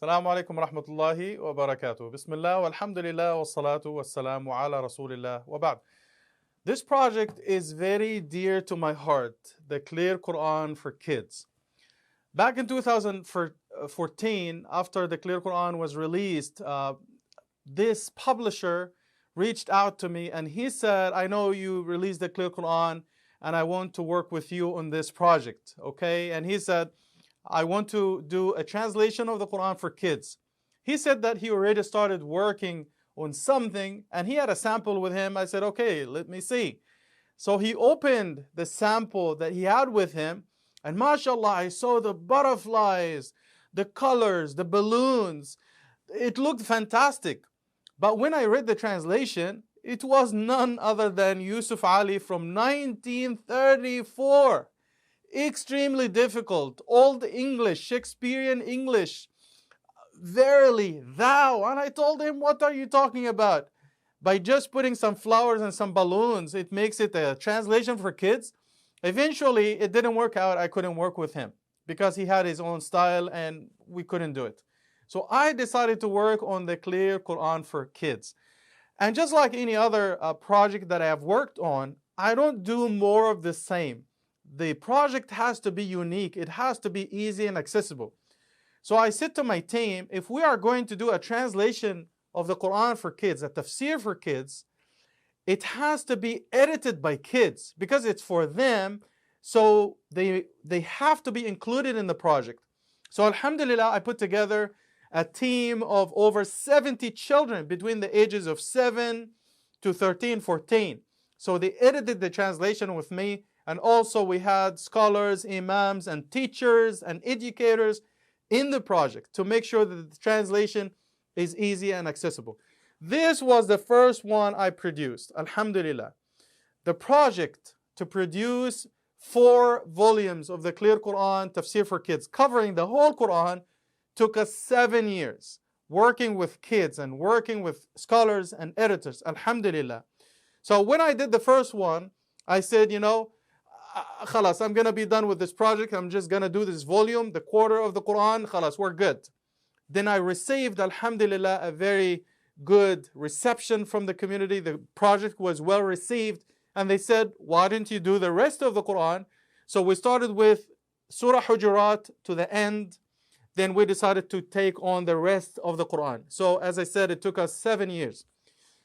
السلام عليكم ورحمة الله وبركاته. بسم الله والحمد لله والصلاة والسلام على رسول الله وبعد. This project is very dear to my heart, the Clear Quran for Kids. Back in 2014, after the Clear Quran was released, this publisher reached out to me and he said, I know you released the Clear Quran and I want to work with you on this project, okay? And he said, I want to do a translation of the Quran for kids. He said that he already started working on something and he had a sample with him. I said, okay, let me see. So he opened the sample that he had with him, and mashallah, I saw the butterflies, the colors, the balloons. It looked fantastic. But when I read the translation, it was none other than Yusuf Ali from 1934. Extremely difficult, Old English, Shakespearean English. Verily, thou. And I told him, what are you talking about? By just putting some flowers and some balloons, it makes it a translation for kids. Eventually, it didn't work out. I couldn't work with him because he had his own style and we couldn't do it. So I decided to work on the Clear Quran for Kids. And just like any other project that I have worked on, I don't do more of the same. The project has to be unique. It has to be easy and accessible. So I said to my team, if we are going to do a translation of the Quran for kids, a tafsir for kids, it has to be edited by kids because it's for them. So they have to be included in the project. So alhamdulillah, I put together a team of over 70 children between the ages of 7 to 13, 14. So they edited the translation with me. And also we had scholars, imams, and teachers and educators in the project to make sure that the translation is easy and accessible. This was the first one I produced, alhamdulillah. The project to produce 4 volumes of the Clear Quran Tafsir for Kids, covering the whole Quran, took us 7 years, working with kids and working with scholars and editors, alhamdulillah. So when I did the first one, I said, khalas, I'm going to be done with this project. I'm just going to do this volume, the quarter of the Quran. Khalas, we're good. Then I received, alhamdulillah, a very good reception from the community. The project was well received. And they said, why didn't you do the rest of the Quran? So we started with Surah Hujurat to the end. Then we decided to take on the rest of the Quran. So as I said, it took us 7 years.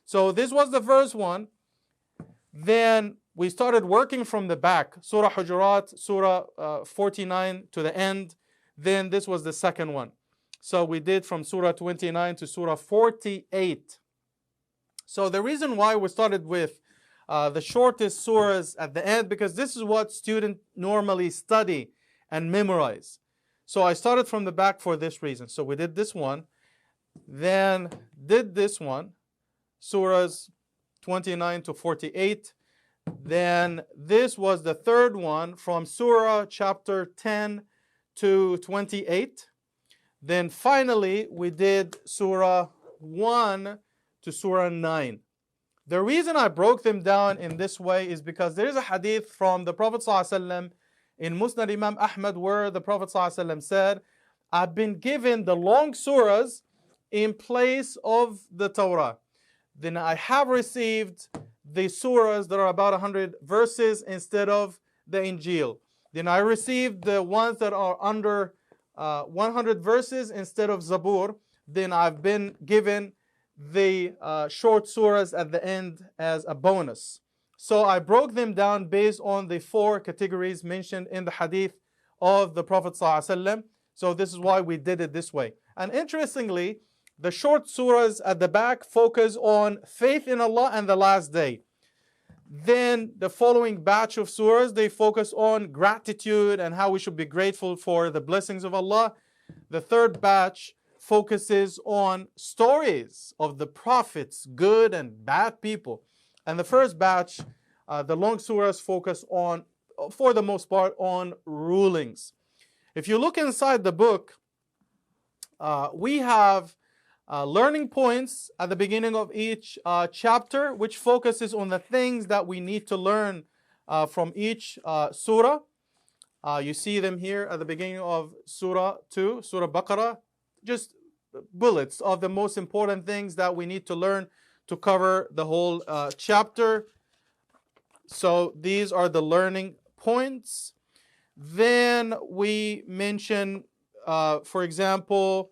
So this was the first one. Then we started working from the back, Surah Hujurat, Surah 49 to the end. Then this was the second one. So we did from Surah 29 to Surah 48. So the reason why we started with the shortest surahs at the end, because this is what students normally study and memorize. So I started from the back for this reason. So we did this one, then did this one, surahs 29 to 48. Then this was the third one from Surah chapter 10 to 28. Then finally we did Surah 1 to Surah 9. The reason I broke them down in this way is because there is a hadith from the Prophet ﷺ in Musnad Imam Ahmad where the Prophet ﷺ said, I've been given the long surahs in place of the Torah. Then I have received the surahs that are about 100 verses instead of the Injil. Then I received the ones that are under 100 verses instead of Zabur. Then I've been given the short surahs at the end as a bonus. So I broke them down based on the 4 categories mentioned in the hadith of the Prophet ﷺ. So this is why we did it this way. And interestingly, the short surahs at the back focus on faith in Allah and the last day. Then the following batch of surahs, they focus on gratitude and how we should be grateful for the blessings of Allah. The third batch focuses on stories of the prophets, good and bad people. And the first batch, the long surahs focus on, for the most part, on rulings. If you look inside the book, we have learning points at the beginning of each chapter, which focuses on the things that we need to learn from each surah. You see them here at the beginning of Surah 2, Surah Baqarah. Just bullets of the most important things that we need to learn to cover the whole chapter. So these are the learning points. Then we mention, for example,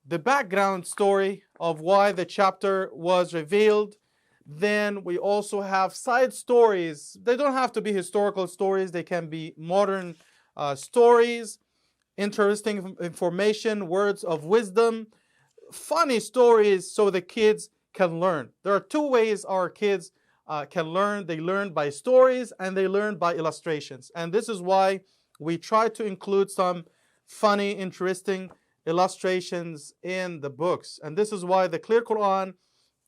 the background story of why the chapter was revealed. Then we also have side stories. They don't have to be historical stories. They can be modern stories, interesting information, words of wisdom, funny stories so the kids can learn. There are two ways our kids can learn. They learn by stories and they learn by illustrations. And this is why we try to include some funny, interesting illustrations in the books. And this is why the Clear Quran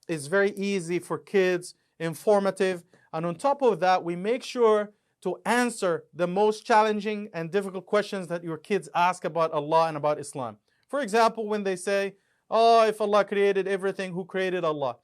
is very easy for kids, informative. And on top of that, we make sure to answer the most challenging and difficult questions that your kids ask about Allah and about Islam. For example, when they say, oh, if Allah created everything, who created Allah?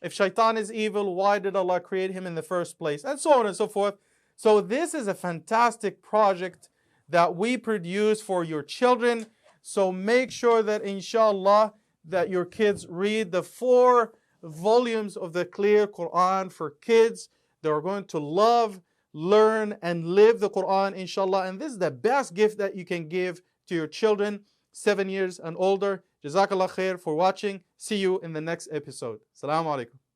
If shaitan is evil, why did Allah create him in the first place? And so on and so forth. So this is a fantastic project that we produce for your children. So make sure that inshallah that your kids read the 4 volumes of the Clear Quran for kids. They are going to love, learn, and live the Quran, inshallah. And this is the best gift that you can give to your children, 7 years and older. Jazakallah khair for watching. See you in the next episode. Assalamu alaikum.